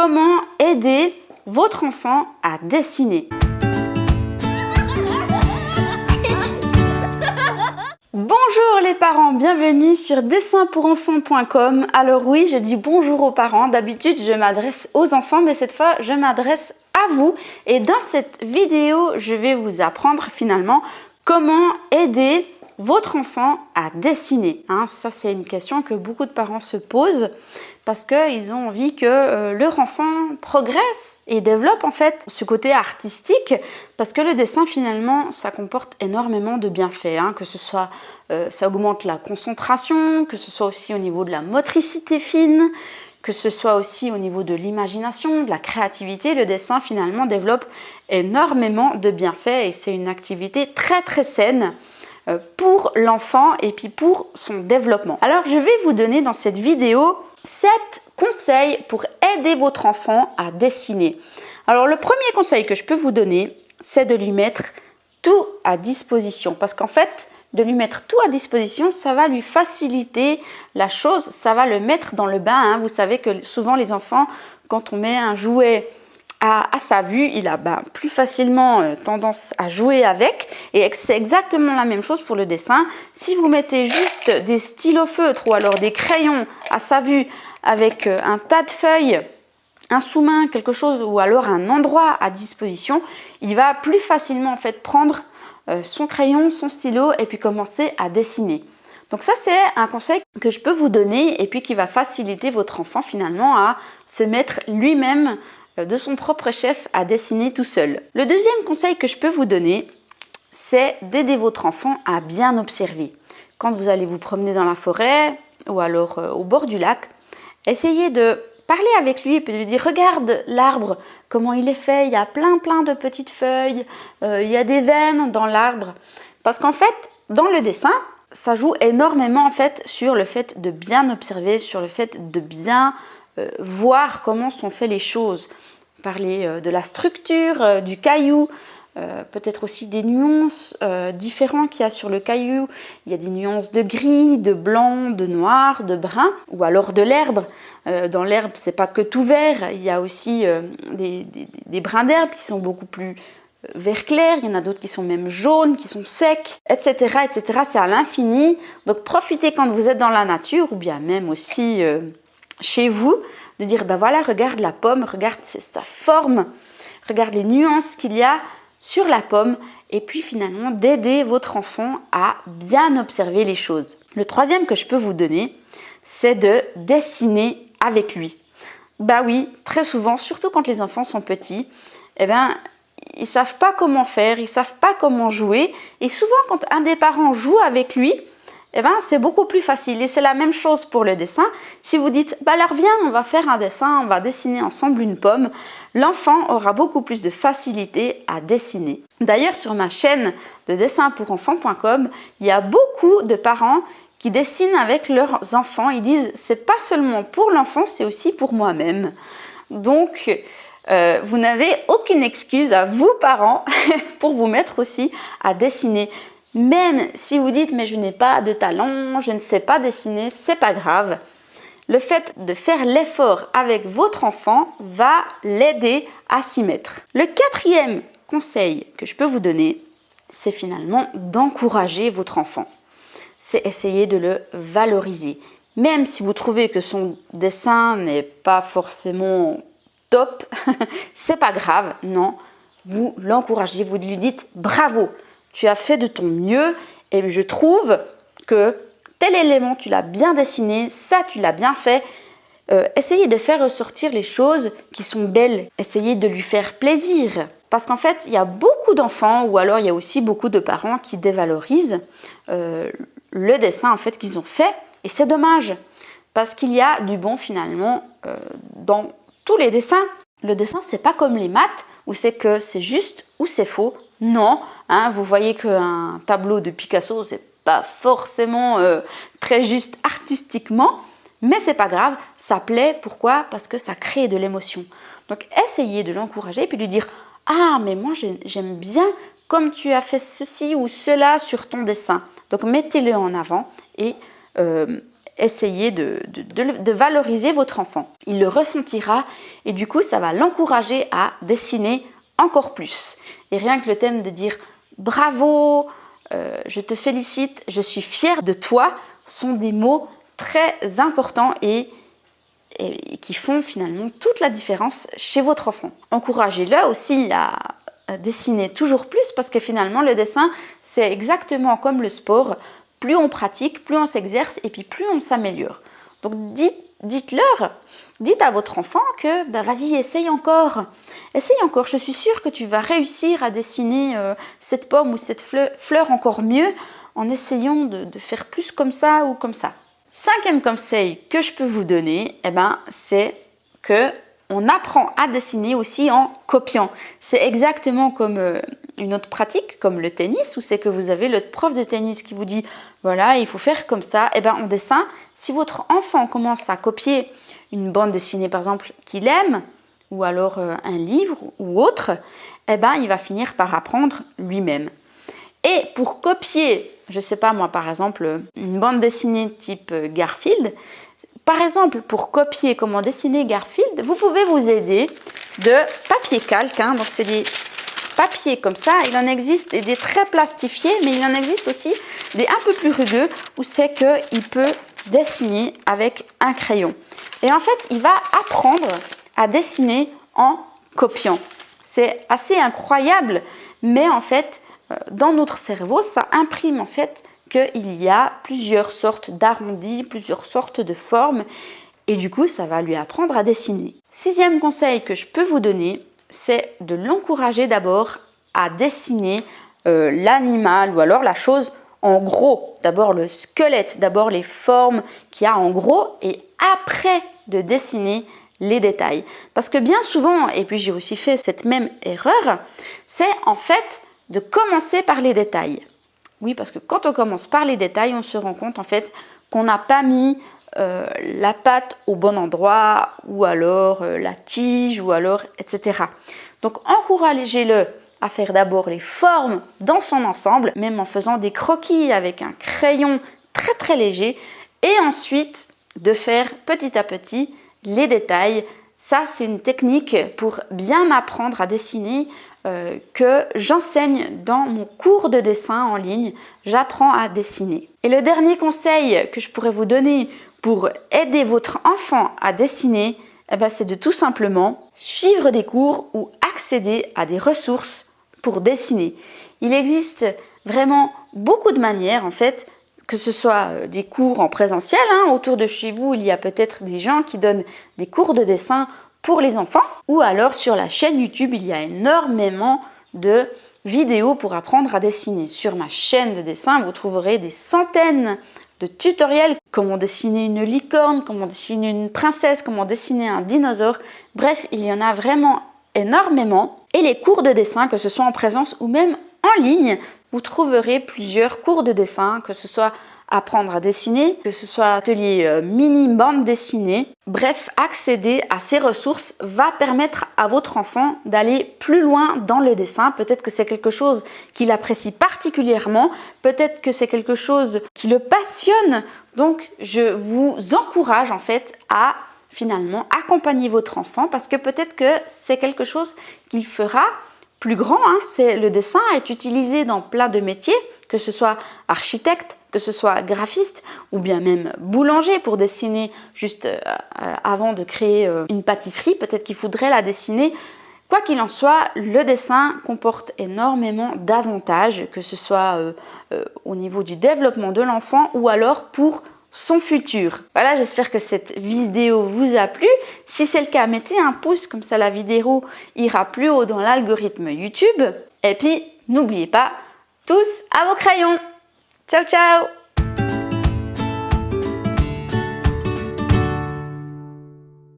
Comment aider votre enfant à dessiner? Bonjour les parents, bienvenue sur dessinpourenfants.com. Alors oui, je dis bonjour aux parents. D'habitude, je m'adresse aux enfants, mais cette fois, je m'adresse à vous. Et dans cette vidéo, je vais vous apprendre finalement comment aider votre enfant à dessiner. Ça, c'est une question que beaucoup de parents se posent parce qu'ils ont envie que leur enfant progresse et développe en fait ce côté artistique, parce que le dessin finalement, ça comporte énormément de bienfaits, que ce soit ça augmente la concentration, que ce soit aussi au niveau de la motricité fine, que ce soit aussi au niveau de l'imagination, de la créativité. Le dessin finalement développe énormément de bienfaits et c'est une activité très très saine pour l'enfant et puis pour son développement. Alors je vais vous donner dans cette vidéo 7 conseils pour aider votre enfant à dessiner. Alors le premier conseil que je peux vous donner, c'est de lui mettre tout à disposition, parce qu'en fait, de lui mettre tout à disposition, ça va lui faciliter la chose, ça va le mettre dans le bain. Vous savez que souvent les enfants, quand on met un jouet à sa vue, il a plus facilement tendance à jouer avec, et c'est exactement la même chose pour le dessin. Si vous mettez juste des stylos feutres ou alors des crayons à sa vue avec un tas de feuilles, un sous-main, quelque chose, ou alors un endroit à disposition, il va plus facilement en fait prendre son crayon, son stylo et puis commencer à dessiner. Donc ça, c'est un conseil que je peux vous donner et puis qui va faciliter votre enfant finalement à se mettre lui-même de son propre chef à dessiner tout seul. Le deuxième conseil que je peux vous donner, c'est d'aider votre enfant à bien observer. Quand vous allez vous promener dans la forêt ou alors au bord du lac, essayez de parler avec lui et puis de lui dire: regarde l'arbre, comment il est fait, il y a plein de petites feuilles, il y a des veines dans l'arbre. Parce qu'en fait, dans le dessin, ça joue énormément en fait sur le fait de bien observer, sur le fait de bien voir comment sont faites les choses. Parler de la structure du caillou, peut-être aussi des nuances différentes qu'il y a sur le caillou. Il y a des nuances de gris, de blanc, de noir, de brun, ou alors de l'herbe. Dans l'herbe, c'est pas que tout vert, il y a aussi des brins d'herbe qui sont beaucoup plus vert clair, il y en a d'autres qui sont même jaunes, qui sont secs, etc. etc. C'est à l'infini. Donc profitez quand vous êtes dans la nature, ou bien même aussi chez vous, de dire voilà, regarde la pomme, regarde sa forme, regarde les nuances qu'il y a sur la pomme, et puis finalement d'aider votre enfant à bien observer les choses. Le troisième que je peux vous donner, c'est de dessiner avec lui. Oui, très souvent, surtout quand les enfants sont petits, ils savent pas comment faire, ils savent pas comment jouer, et souvent quand un des parents joue avec lui, c'est beaucoup plus facile. Et c'est la même chose pour le dessin. Si vous dites, alors viens, on va faire un dessin, on va dessiner ensemble une pomme, l'enfant aura beaucoup plus de facilité à dessiner. D'ailleurs, sur ma chaîne de dessinpourenfants.com, il y a beaucoup de parents qui dessinent avec leurs enfants. Ils disent, c'est pas seulement pour l'enfant, c'est aussi pour moi-même. Donc, vous n'avez aucune excuse à vous, parents, pour vous mettre aussi à dessiner. Même si vous dites, mais je n'ai pas de talent, je ne sais pas dessiner, c'est pas grave. Le fait de faire l'effort avec votre enfant va l'aider à s'y mettre. Le quatrième conseil que je peux vous donner, c'est finalement d'encourager votre enfant. C'est essayer de le valoriser. Même si vous trouvez que son dessin n'est pas forcément top, c'est pas grave, non. Vous l'encouragez, vous lui dites bravo. Tu as fait de ton mieux et je trouve que tel élément, tu l'as bien dessiné, ça, tu l'as bien fait. Essayez de faire ressortir les choses qui sont belles. Essayez de lui faire plaisir. Parce qu'en fait, il y a beaucoup d'enfants ou alors il y a aussi beaucoup de parents qui dévalorisent le dessin en fait qu'ils ont fait. Et c'est dommage parce qu'il y a du bon finalement dans tous les dessins. Le dessin, c'est pas comme les maths où c'est que c'est juste ou c'est faux. Non, vous voyez qu'un tableau de Picasso, c'est pas forcément très juste artistiquement, mais c'est pas grave, ça plaît. Pourquoi? Parce que ça crée de l'émotion. Donc essayez de l'encourager et puis lui dire: ah, mais moi j'aime bien comme tu as fait ceci ou cela sur ton dessin. Donc mettez-le en avant et essayer de valoriser votre enfant. Il le ressentira et du coup, ça va l'encourager à dessiner encore plus. Et rien que le thème de dire « bravo », je te félicite, je suis fière de toi, sont des mots très importants et qui font finalement toute la différence chez votre enfant. Encouragez-le aussi à dessiner toujours plus parce que finalement le dessin c'est exactement comme le sport, plus on pratique, plus on s'exerce et puis plus on s'améliore. Donc dites à votre enfant que vas-y essaye encore, je suis sûre que tu vas réussir à dessiner cette pomme ou cette fleur encore mieux en essayant de faire plus comme ça ou comme ça. 5e conseil que je peux vous donner, c'est que on apprend à dessiner aussi en copiant. C'est exactement comme une autre pratique, comme le tennis, où c'est que vous avez le prof de tennis qui vous dit « voilà, il faut faire comme ça ». En dessin, si votre enfant commence à copier une bande dessinée, par exemple, qu'il aime, ou alors un livre ou autre, il va finir par apprendre lui-même. Et pour copier, je ne sais pas moi, par exemple, une bande dessinée type Garfield, par exemple, pour copier comment dessiner Garfield, vous pouvez vous aider de papier calque. Donc, c'est des papiers comme ça. Il en existe des très plastifiés, mais il en existe aussi des un peu plus rugueux où c'est qu'il peut dessiner avec un crayon. Et en fait, il va apprendre à dessiner en copiant. C'est assez incroyable, mais en fait, dans notre cerveau, ça imprime en fait qu'il y a plusieurs sortes d'arrondis, plusieurs sortes de formes et du coup, ça va lui apprendre à dessiner. 6e conseil que je peux vous donner, c'est de l'encourager d'abord à dessiner l'animal ou alors la chose en gros. D'abord le squelette, d'abord les formes qu'il y a en gros et après de dessiner les détails. Parce que bien souvent, et puis j'ai aussi fait cette même erreur, c'est en fait de commencer par les détails. Oui, parce que quand on commence par les détails, on se rend compte en fait qu'on n'a pas mis la pâte au bon endroit ou alors la tige ou alors etc. Donc encouragez-le à faire d'abord les formes dans son ensemble, même en faisant des croquis avec un crayon très très léger et ensuite de faire petit à petit les détails. Ça, c'est une technique pour bien apprendre à dessiner que j'enseigne dans mon cours de dessin en ligne. J'apprends à dessiner. Et le dernier conseil que je pourrais vous donner pour aider votre enfant à dessiner, c'est de tout simplement suivre des cours ou accéder à des ressources pour dessiner. Il existe vraiment beaucoup de manières en fait, que ce soit des cours en présentiel, autour de chez vous, il y a peut-être des gens qui donnent des cours de dessin pour les enfants, ou alors sur la chaîne YouTube, il y a énormément de vidéos pour apprendre à dessiner. Sur ma chaîne de dessin, vous trouverez des centaines de tutoriels, comment dessiner une licorne, comment dessiner une princesse, comment dessiner un dinosaure. Bref, il y en a vraiment énormément. Et les cours de dessin, que ce soit en présence ou même en ligne, vous trouverez plusieurs cours de dessin, que ce soit apprendre à dessiner, que ce soit atelier mini bande dessinée. Bref, accéder à ces ressources va permettre à votre enfant d'aller plus loin dans le dessin. Peut-être que c'est quelque chose qu'il apprécie particulièrement, peut-être que c'est quelque chose qui le passionne. Donc, je vous encourage en fait à finalement accompagner votre enfant parce que peut-être que c'est quelque chose qu'il fera plus grand. Le dessin est utilisé dans plein de métiers, que ce soit architecte, que ce soit graphiste ou bien même boulanger pour dessiner juste avant de créer une pâtisserie. Peut-être qu'il faudrait la dessiner. Quoi qu'il en soit, le dessin comporte énormément d'avantages, que ce soit au niveau du développement de l'enfant ou alors pour son futur. Voilà, j'espère que cette vidéo vous a plu. Si c'est le cas, mettez un pouce, comme ça la vidéo ira plus haut dans l'algorithme YouTube. Et puis, n'oubliez pas, tous à vos crayons. Ciao, ciao!